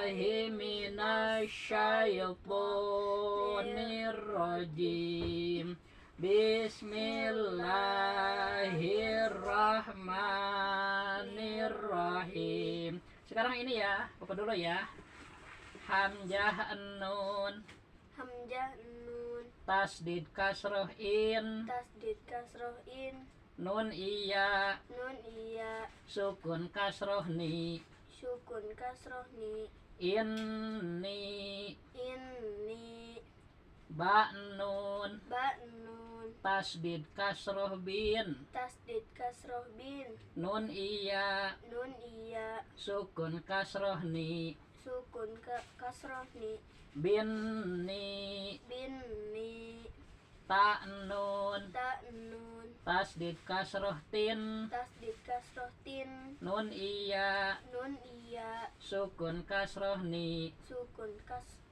billahi minasyaitonir rajim. Bismillahirrahmanirrahim. Sekarang ini ya, apa dulu ya? Hamzah nun, Hamzah nun, tasdid kasroh in, tasdid kasroh in, nun iya, nun iya, sukun kasroh ni, sukun kasroh ni, inni, inni, ba nun, ba nun, tasdid kasroh bin, tasdid kasroh bin, nun iya, sukun kasroh ni, kasroh ni, binni, binni, ta nun, tasdid kasroh tin, tasdid kasroh tin, nun iya, sukun kasroh ni,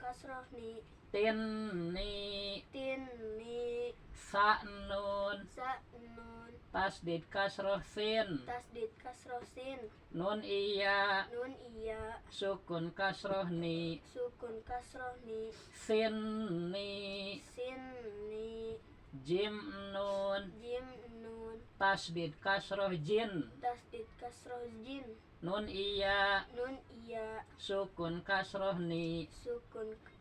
kasroh ni, tinni, tinni, sa nun, tasdid kasroh sin, tasdid kasroh sin, nun iya, sukun kasroh ni, sinni, sinni, jim nun, jim nun, tasdid kasroh jin, tasdid kasroh jin, nun iya, sukun kasroh ni,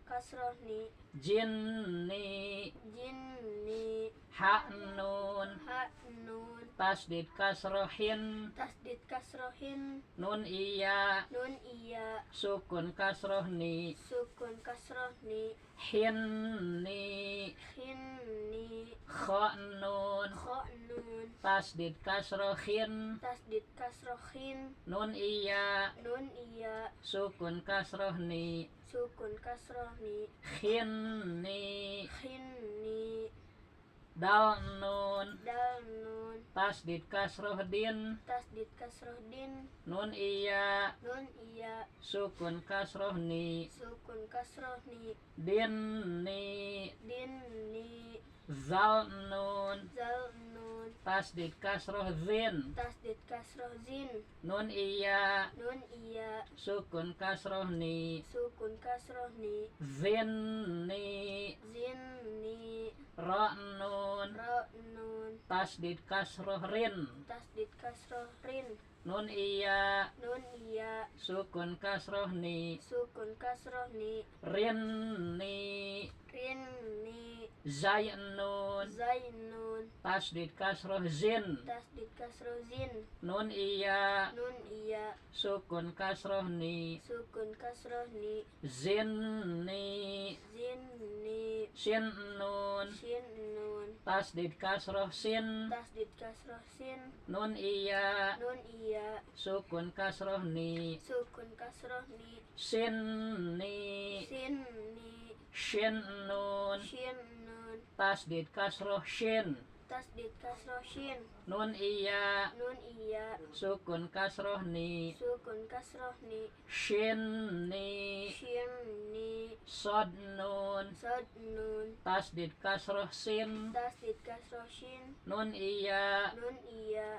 kasroh ni, jinni, jinni, ha nun, ha nun, tasdid kasrohin, tasdid kasrohin, nun iya, sukun kasroh ni, kasroh ni, hinni, hinni, kha nun, nun, tasdid kasrohin, tasdid kasrohin, nun iya, sukun kasroh ni, kasroh ni, hinni, hinni, dal nun, dal nun, tasdid kasroh din, tasdid kasroh din, nun iya, sukun kasroh ni, kasroh ni, dinni, dinni, zal nun, zal nun, tasdid kasroh zin, tasdid kasroh zin, nun iya, sukun kasroh ni, kasroh ni, zinni, zinni, ra nun, ra nun, tasdid kasroh rin, tasdid kasroh rin, nun iya, sukun kasroh ni, kasroh ni, rinni, rinni, zainun, zainun, tasdid kasroh zin, tasdid kasroh zin, nun iya, sukun kasroh ni, kasroh ni, zinni, zinni, sin nun, shin nun, tasdid kasroh sin, tasdid kasroh sin, nun iya, sukun kasroh ni, kasroh ni, sinni, sinni, shin nun, shin nun, tasdid kasroh shin, tasdid kasroh shin, nun iya, sukun kasroh ni, kasroh ni, shinni, shinni, sod nun, sod nun, tasdid kasroh sin, tasdid kasroh shin, nun iya,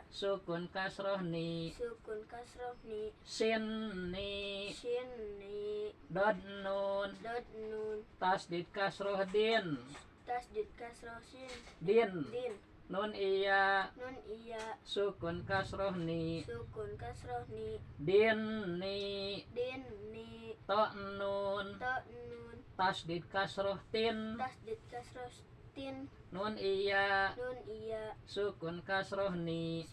sukun kasroh ni, kasroh ni, sinni, shinni, dod nun, dod nun, tasdid kasroh din, tasdid kasroh shin, din, din, nun iya, sukun kasroh ni, kasroh ni, dinni, dinni, to nun, to nun, tasdid kasroh tin, tasdid kasroh tin, nun iya, sukun kasroh ni,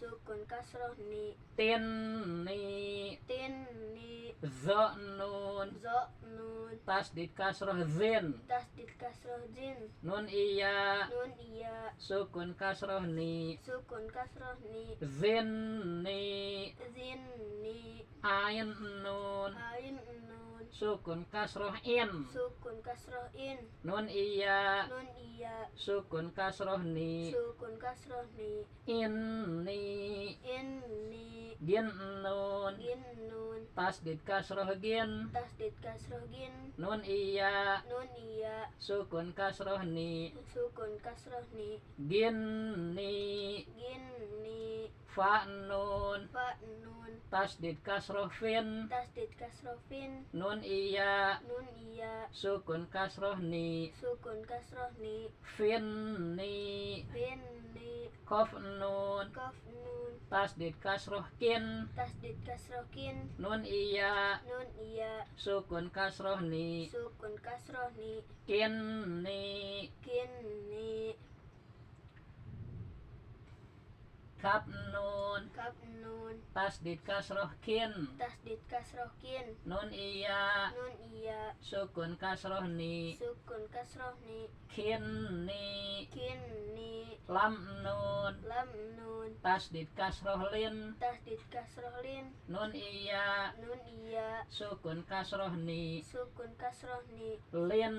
kasroh ni, tinni, tinni, zo nun, zo nun, tasdid kasroh zin, tasdid kasroh zin, nun iya, sukun kasroh ni, kasroh ni, zinni, zinni, ain nun, ain nun, sukun kasroh in, kasroh in, nun iya, sukun kasroh ni, kasroh ni, inni, inni, gin nun, gin nun, tasdid kasroh gin, tasdid kasroh gin, nun iya, sukun sukun kasroh ni, kasroh ni, ginni, ginni, fa nun fa nun tasdid kasroh fin tasdid kasroh fin nun iya nun iya sukun kasroh ni sukun kasroh ni fin ni fin ni kof nun kof nun tasdid kasroh kin tasdid kasroh kin nun iya nun iya sukun kasroh ni sukun kasroh ni kin ni kin ni kaf nun kaf nun tasdid kasroh kin tasdid kasroh kin nun iya nun iya sukun kasroh ni sukun kasroh ni kin ni kin ni lam nun lam nun tasdid kasroh lin tasdid kasroh lin nun iya nun iya sukun kasroh ni sukun kasroh ni lin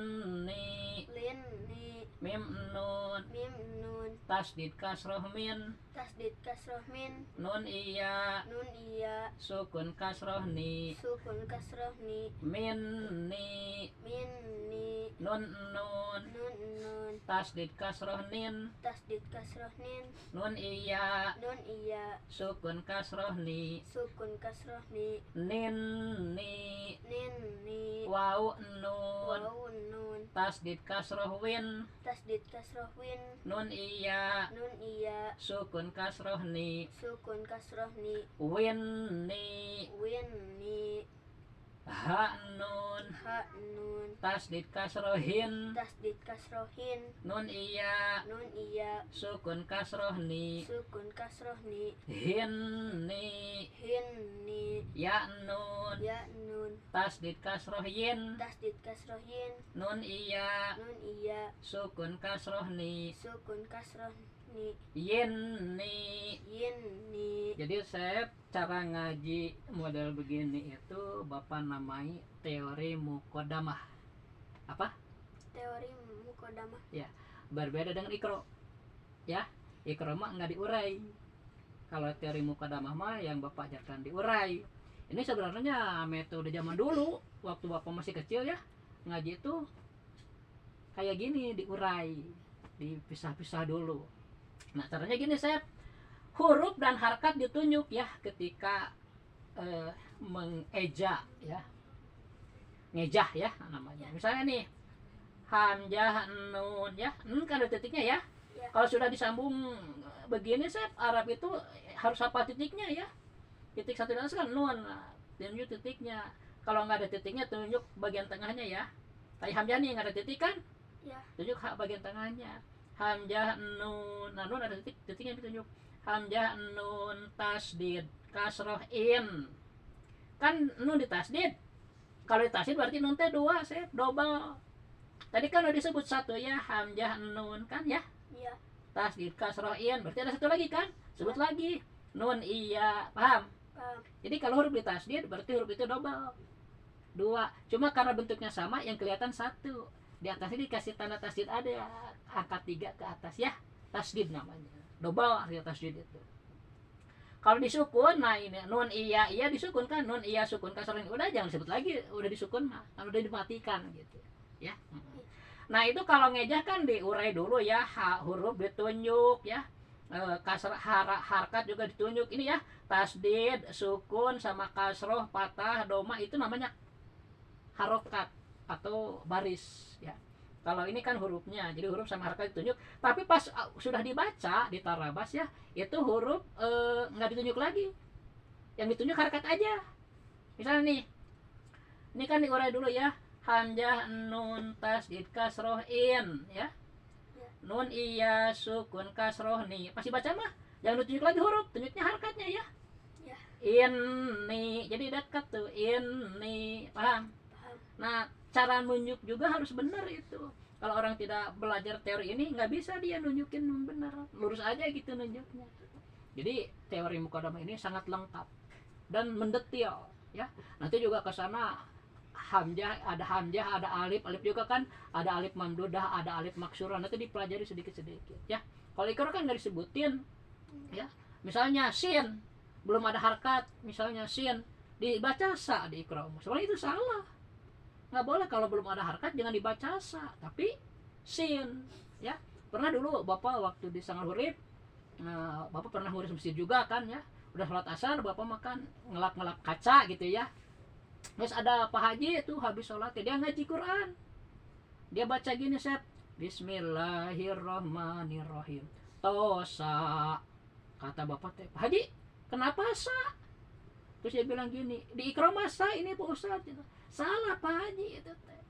ni lin ni mim nun mim nun tasdid kasroh min tasdid kasroh min nun iya nun iya sukun kasroh ni sukun kasroh ni min ni min ni nun nun nun nun tasdid kasroh nin tasdid kasroh nin nun iya nun iya sukun kasroh ni sukun kasroh ni nin ni nin ni waw nun waw nun tasdid kasroh win tasdid kasroh win nun iya nun iya sukun kasroh ni sukun kasroh ni win ni win ni ha nun ha nun tasdid kasroh hin tasdid kasroh hin nun iya nun iya sukun kasroh ni sukun kasroh ni hin ni hin ni ya nun ya nun tasdid kasroh yin tasdid kasroh yin nun iya nun iya sukun kasroh ni sukun kasroh ni yin ni yin ni jadi saya cara ngaji model begini itu Bapak namai teori mukodamah. Apa? teori mukodamah. Ya, berbeda dengan ikro. Ya, ikro mah nggak diurai. Kalau teori mukodamah mah yang Bapak ajarkan diurai. Ini sebenarnya metode zaman dulu waktu Bapak masih kecil ya. Ngaji itu kayak gini diurai, dipisah-pisah dulu. Nah, caranya gini, saya huruf dan harakat ditunjuk ya ketika mengeja ya, ngejah ya namanya. Misalnya nih hamzah nun ya, nun kan ada titiknya ya. Ya. Kalau sudah disambung begini, saya Arab itu harus hafal titiknya ya. Titik satu dan kan nun, tunjuk titiknya. Kalau nggak ada titiknya tunjuk bagian tengahnya ya. Kayak hamzah nih nggak ada titik kan, Ya. tunjuk bagian tengahnya. Hamzah nun, nah nun ada titiknya ditunjuk. Hamzah nun tasdid kasroh in, kan nun ditasdid. Kalau ditasdid berarti nun teh dua, saya double. Tadi kan udah disebut satu ya, hamzah nun kan ya, Ya. tasdid kasroh in, berarti ada satu lagi kan, sebut lagi nun iya, paham? Paham. Jadi kalau huruf ditasdid berarti huruf itu double, dua. Cuma karena bentuknya sama yang kelihatan satu. Di atasnya dikasih tanda tasdid, ada angka 3 ke atas ya, tasdid namanya. Double artinya tasdid itu. Kalau disukun, nah ini nun iya disukun kan, nun iya sukun kasroh, udah jangan sebut lagi, udah disukun mah, kan udah dimatikan gitu ya. Nah itu kalau ngejah kan diurai dulu ya, huruf ditunjuk ya, kasrah harakat juga ditunjuk. Ini ya, tasdid, sukun sama kasroh, patah, doma itu namanya harokat atau baris ya. Kalau ini kan hurufnya, jadi huruf sama harakat ditunjuk. Tapi pas sudah dibaca di tarabas ya, itu huruf nggak ditunjuk lagi, yang ditunjuk harakat aja. Misalnya nih, ini kan diurai dulu ya, hamzah nun tasdid kasroh in ya, nun iya sukun kasroh ni. Pasti baca mah jangan ditunjuk lagi huruf, tunjuknya harakatnya ya. Ya. Ini jadi dekat tuh, ini paham? Paham. Nah, cara nunjuk juga harus benar itu. Kalau orang tidak belajar teori ini nggak bisa dia nunjukin benar, lurus aja gitu nunjuknya. Jadi teori mukodamah ini sangat lengkap dan mendetil ya. Nanti juga ke sana hamzah, ada alif juga kan, ada alif mamdudah, ada alif maksurah, nanti dipelajari sedikit-sedikit ya. Kalau ikro kan nggak disebutin ya. Misalnya sin belum ada harakat, misalnya sin dibaca sa di ikro, soalnya itu salah. Nggak boleh kalau belum ada harakat, jangan dibaca sa tapi sin ya. Pernah dulu Bapak waktu di Sangal Hurib Bapak pernah ngurus masjid juga kan ya, udah sholat asar bapak makan ngelap kaca gitu ya. Terus ada Pak Haji itu habis sholat dia ngaji Quran, dia baca gini Sep, Bismillahirrahmanirrahim, tosa. Kata bapak teh, Pak Haji kenapa sa? Terus dia bilang gini, di ikram masa ini Pak Ustadz gitu. Salah Pak Haji itu teh,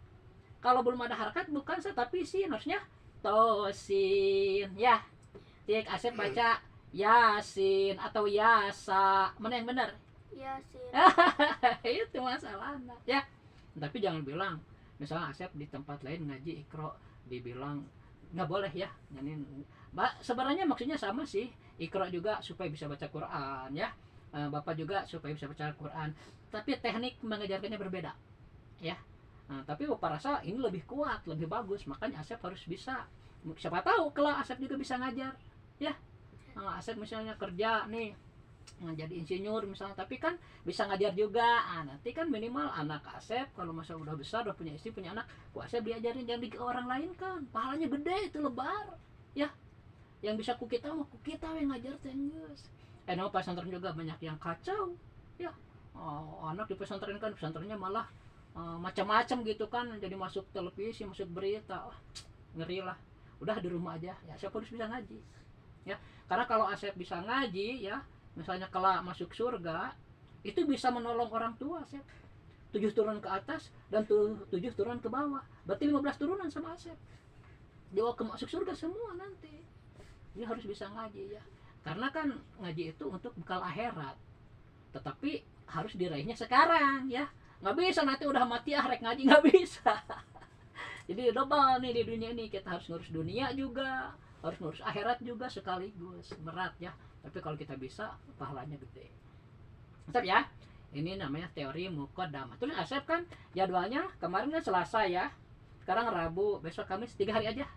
kalau belum ada harakat bukan sa tapi sin, harusnya tosin ya. Cik Asep baca Yasin atau Yasa, mana yang benar? Yasin. Itu masalahnya ya. Tapi jangan bilang misalnya Asep di tempat lain ngaji ikro dibilang nggak boleh ya. Jadi sebenarnya maksudnya sama sih, ikro juga supaya bisa baca Quran ya, bapak juga supaya bisa baca Quran, tapi teknik mengajarkannya berbeda ya. Tapi bapak rasa ini lebih kuat, lebih bagus, makanya Asep harus bisa. Siapa tahu kalau Asep juga bisa ngajar ya. Asep misalnya kerja nih jadi insinyur misalnya, tapi kan bisa ngajar juga. Nanti kan minimal anak Asep kalau masa udah besar, udah punya istri, punya anak, Asep diajarin jangan di orang lain kan, pahalanya gede itu lebar ya. Yang bisa ku kita mah ku kita yang ngajar tenggeus. Nama pesantren juga banyak yang kacau ya. Anak di pesantren kan, pesantrennya malah macam-macam gitu kan, jadi masuk televisi, masuk berita. Ngeri lah. Udah di rumah aja ya, Asep harus bisa ngaji ya. Karena kalau Asep bisa ngaji ya, misalnya kelak masuk surga, itu bisa menolong orang tua Asep. 7 turun ke atas dan 7 turun ke bawah, berarti 15 turunan sama Asep. Dia ke masuk surga semua nanti. Dia harus bisa ngaji ya. Karena kan ngaji itu untuk bekal akhirat, tetapi harus diraihnya sekarang ya. Nggak bisa nanti udah mati rek ngaji, nggak bisa. Jadi double nih di dunia ini, kita harus ngurus dunia juga, harus ngurus akhirat juga sekaligus, berat ya. Tapi kalau kita bisa, pahalanya gede. Asep ya, ini namanya teori muqaddamah. Terus Asep kan jadwalnya kemarin kan Selasa ya, sekarang Rabu, besok Kamis, 3 hari aja.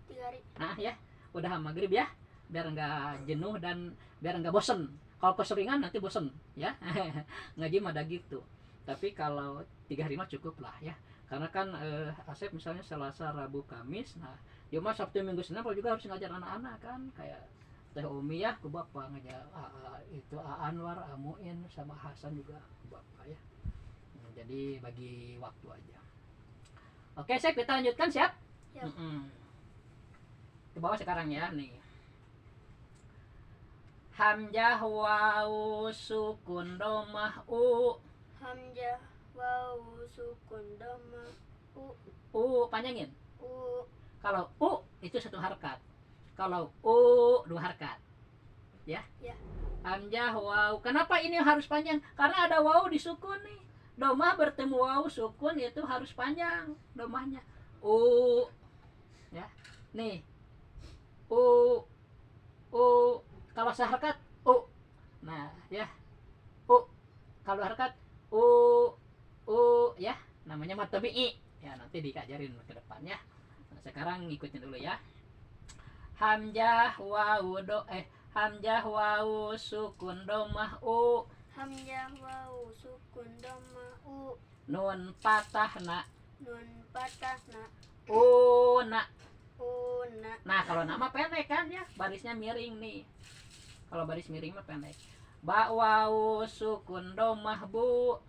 3 hari. Nah ya, udah maghrib ya, biar nggak jenuh dan biar nggak bosen. Kalau keseringan nanti bosen ya. Ngaji mah ada gitu. Tapi kalau 3 hari mah cukup lah ya. Karena kan Asep misalnya Selasa, Rabu, Kamis, nah Jumat, Sabtu, Minggu, Senin juga harus ngajar anak-anak kan, kayak Teh Umi ya ke bapak ngajar itu Anwar, Amuin sama Hasan juga ke bapak ya. Jadi bagi waktu aja. Oke, Sep, kita lanjutkan siap? Siap. Ke bawah sekarang ya nih. Hamzah wawu sukun domah u. Hamzah wawu sukun domah Panjangin. u. Kalau u itu 1 harkat. Kalau u 2 harkat. Ya. Ya. Hamzah wawu. Kenapa ini harus panjang? Karena ada wawu di sukun nih. Domah bertemu wawu sukun itu harus panjang domahnya. U. Ya. Nih. U. Kalau seharkat u. Nah, ya. U. Kalau harkat u ya, namanya mad tabi'i. Ya, nanti dikajarin ke depan ya. Nah, sekarang ngikutin dulu ya. Hamzah wawu Hamzah wawu sukun domah u. Hamzah wawu sukun domah u. Nun patahna Nun patahna una. una. Nah, kalau nama pendek kan ya, barisnya miring nih. Kalau baris miring mah pendek. Ba wawu sukun domah bu.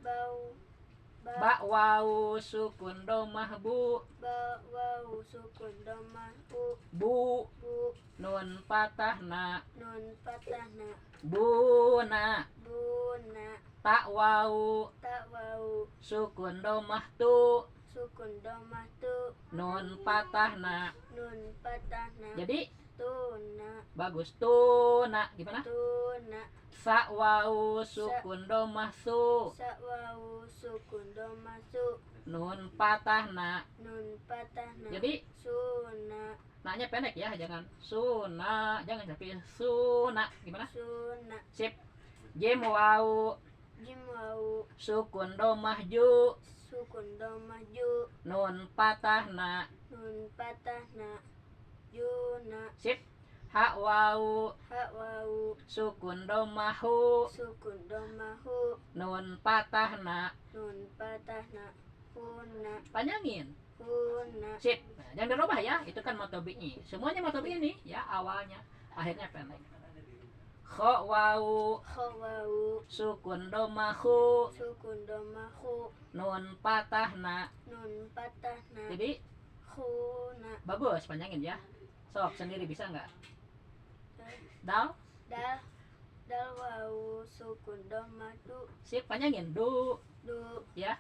Ba wawu sukun domah bu. Ba wawu sukun domah u. Bu. Bu. Nun patahna Nun patahna buna. buna. Ta wawu Ta wawu sukun domah tu. sukun domah tu. Nun patahna. Nun patahna Jadi tuna. bagus tuna. Gimana? Tuna. Sa wawu sukun domah su. Sa wawu sukun domah su. Nun patahna. Nun patahna Jadi suna. naknya pendek ya, jangan suna, jangan tapi suna. Gimana? Suna. Sip. Jim wawu Jim wawu sukun domah ju. sukun domah ju. Nun patahna. Nun patahna juna. Sip. Ha wawu Ha wawu sukun domah hu. sukun domah hu. Nun patahna. Nun patahna huna. Panjangin. Huna. Sip. Nah, jangan dirubah ya, itu kan matobi'i. Semuanya matobi'i nih ya awalnya. akhirnya pendek. Kho wau khawau sukun doma hu sukun doma hu nun patah na. nun patah na Jadi khuna bagus panjangin ya. Sok sendiri bisa nggak? Dal dal dal wau sukun doma du sip panjangin du ya.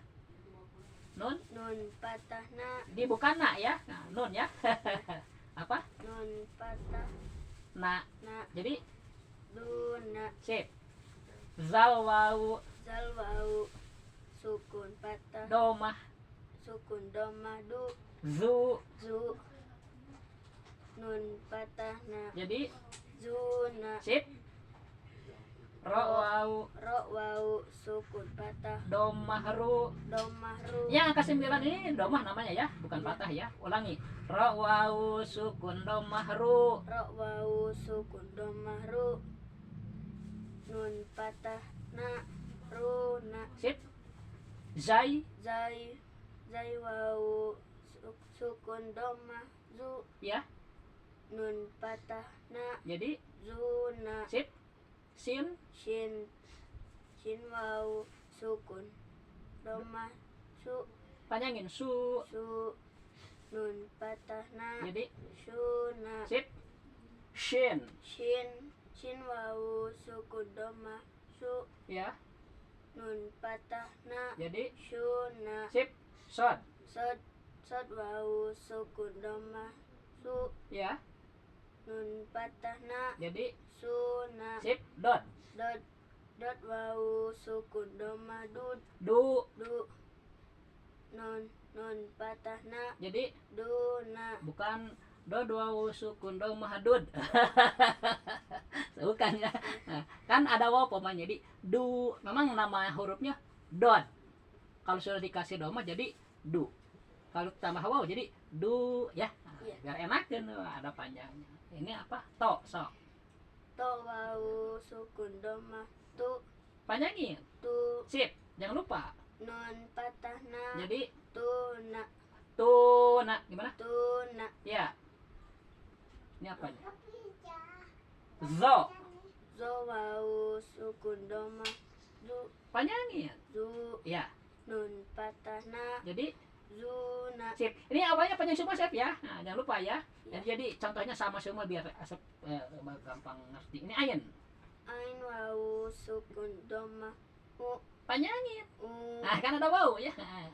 Nun nun patah na di bukan na ya. Nah, nun ya. Apa? nun patah Na. na Jadi duna sip. Zal wau zal wau sukun patah domah sukun doma du zu. zu nun patah na Jadi zuna sip. Ro wau ro wau sukun patah domah ru. doma ru Yang angka 9 ini domah namanya ya, bukan patah ya. Ulangi. Ro wau sukun domah ru. ro wau sukun doma ru nun patah na runa Sip. Zai zai zai wau sukun doma zu ya. nun patah na Jadi zuna sip. Sin shin shin wau sukun doma su panjangin su. su nun patah na Jadi suna sip. Shin shin wau sukun doma su ya. nun patah na Jadi suna sip. Sod sod wau sukun doma su ya. nun patah na Jadi suna sip. Dot dot wau sukun doma dud du. du nun patah na Jadi duna bukan do dua sukun do mahadud. Bukan ya. Nah, kan ada waw pokoknya jadi du. Memang nama hurufnya dot. Kalau sudah dikasih doma jadi du. Kalau tambah waw jadi du ya. Nah, Iya. biar enak kan ada panjangnya. Ini apa? To sok. to wau sukun doma tu Panjangin. tu Sip. Jangan lupa. nun patah na Jadi tuna tuna gimana? tuna Ya. Ini apanya? Zo. zo wau sukun doma zu Panjangin. zu Ya. nun patah na Jadi zuna sip. Ini awalnya panjang semua sip ya. Nah, jangan lupa ya. Dan jadi contohnya sama semua biar asap gampang ngerti. Ini ayin. ain wau sukun doma u Panjangin. u Nah, kan ada wow ya. Nah,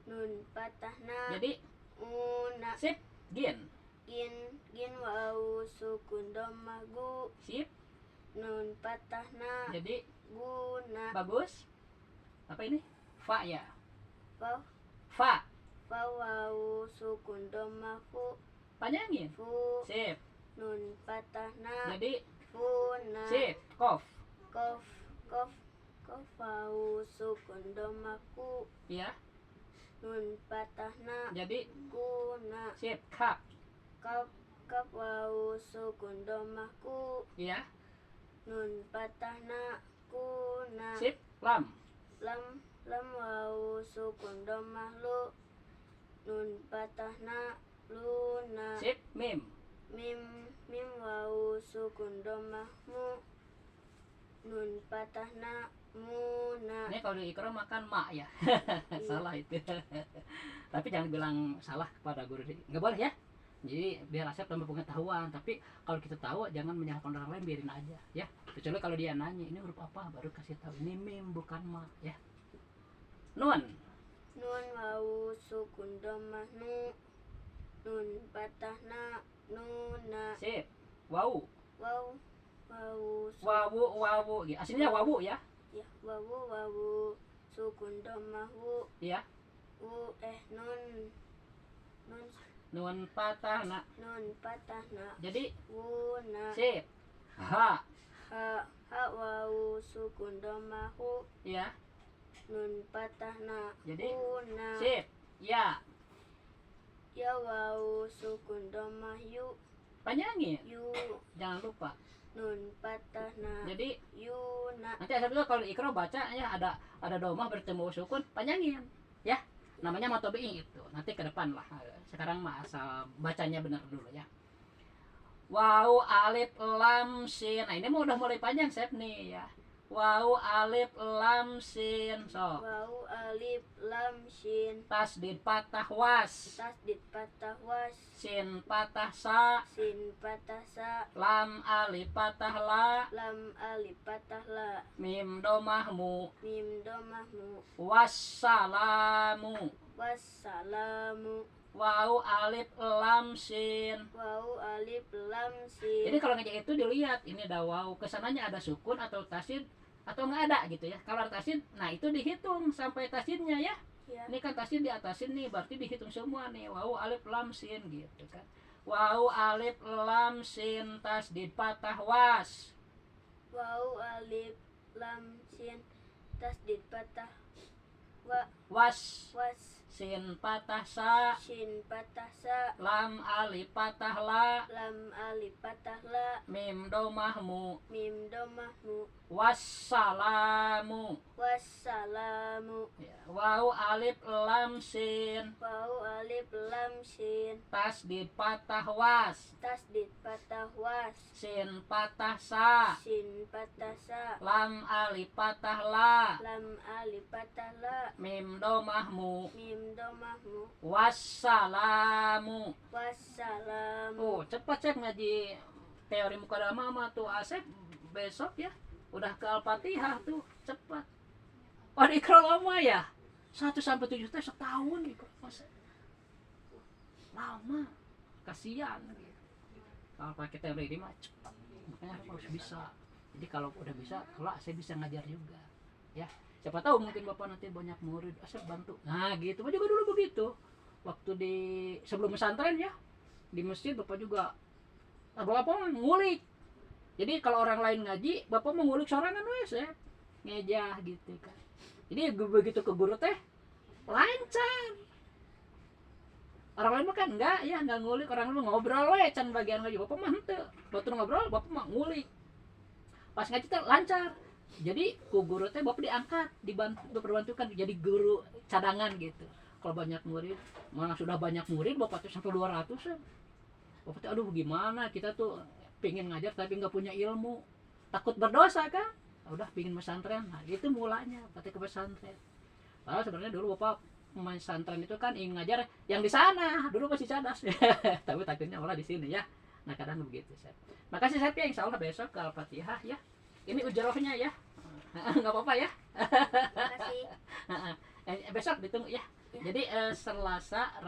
nun patah na jadi una sip. Gin. gin wau sukun doma gu Sip. nun patah na Jadi guna bagus. Apa ini? Fa ya. wau Fa. wau sukun doma fu Panjangin. fu Sip. nun patah na Jadi funa sip. Kof. kof kof kof wau sukun doma ku Ya. nun patah na Jadi kuna sip. Kap. kap kap wau sukun doma ku Ya. nun patah na kuna Sip. Lam. lam wau sukun doma lu nun patah na luna Sip. Mim. mim wau sukun doma mu nun patah na muna Ini kalau di ikro makan mak ya. Salah itu. Tapi jangan bilang salah kepada guru. Nggak boleh ya. Jadi biar Asep tambah pengetahuan. Tapi kalau kita tahu jangan menyalahkan orang lain, biarin aja ya. Kecuali kalau dia nanya ini huruf apa, baru kasih tahu ini mim bukan ma ya. Nun. nun wau sukun doma nu nun patah na nuna Sip. Wau. wau wau Wawu wawu. Ya, aslinya wawu ya. ya wau sukun doma wu Ya. nun Nun patah na. nun patah na Jadi wuna sip. Ha. ha wau sukun doma hu Ya. nun patah na Jadi una sip. Ya. ya wau sukun doma yu Panjangin. yu Jangan lupa. nun patah na Jadi yuna nanti Asep juga kalau ikro baca ya ada domah bertemu sukun, panjangin ya. Namanya matobi'ing itu. Nanti ke depan lah. Sekarang mah asal bacanya benar dulu ya. Waw alif lam sin. Nah ini mau udah mulai panjang Sep nih ya. Waw alif lam sin. So Waw alif lam shin. tasdid patah was. Tasdid patah was. Sin patah sa. Sin patah sa. Lam alif patah la. Lam alif patah la. Mim domah mu. Mim domah mu. Wassalamu. Wassalamu. Waw alif lam sin. Waw alif lam sin. Jadi kalau ngejek itu dilihat ini ada waw, kesananya ada sukun atau tasid atau nggak ada gitu ya. Kalau ada tasid, nah itu dihitung sampai tasidnya ya. Ya. Ini kan tasid di atasin nih, berarti dihitung semua nih. Waw alif lam sin gitu kan. Waw alif lam sin tasdid patah was. Waw alif lam sin. Tasdid patah Was. was. Sin patah sa. Shin patah sa. Lam alif patah la. Lam alif patah la. Mim domah mu. Mim domah mu. Wassalamu. Wassalamu. Ya, waw alif lam sin. Waw alif lam sin. Tasdid patah was. Tasdid patah was. Sin patah sa. Shin patah sa. Lam alif patah la. Lam alif patah la. Mim domah mu. Mim domah mu. Wassalamu. Wassalamu. Oh, cepat cek ngaji teori mukadamah mah tuh Asep besok ya. Udah ke Al-Fatihah tuh, cepat. Oh, di Iqra lama ya? 1 sampai 7 teh setahun Iqra. Masa lama. Kasihan gitu. Kalau pakai teori ini mah cepat. Makanya harus bisa. Jadi kalau udah bisa, kelak saya bisa ngajar juga. Ya. Siapa tahu mungkin Bapak nanti banyak murid, Asep bantu. Nah, gitu. Bapak juga dulu begitu. Waktu di sebelum pesantren ya, di masjid Bapak juga Bapak ngulik. Jadi kalau orang lain ngaji, Bapak mau ngulik sorangan wes ya. Ngejah gitu kan. Jadi begitu ke guru teh lancar. Orang lain mah kan enggak ngulik, orang lain ngobrol we can bagian ngaji. Bapak mah henteu. Batur ngobrol, Bapak mah ngulik. Pas ngaji teh lancar. Jadi ku guru teh Bapak diangkat, diperbantukan jadi guru cadangan gitu. Kalau banyak murid, mana sudah banyak murid Bapak tuh sampai 200 ya. Bapak tuh aduh gimana, kita tuh pengen ngajar tapi nggak punya ilmu, takut berdosa kan. Udah pingin pesantren, nah itu mulanya ketika ke pesantren. Padahal sebenarnya dulu Bapak pesantren itu kan ingin ngajar yang di sana, dulu masih cadas. Tapi takutnya malah di sini ya. Nah kadang begitu saya. Makasih saya ya, insya Allah besok ke Al-Fatihah ya. Ini ujarohnya ya. Nggak apa-apa ya. Terima kasih. Besok ditunggu ya. Jadi Selasa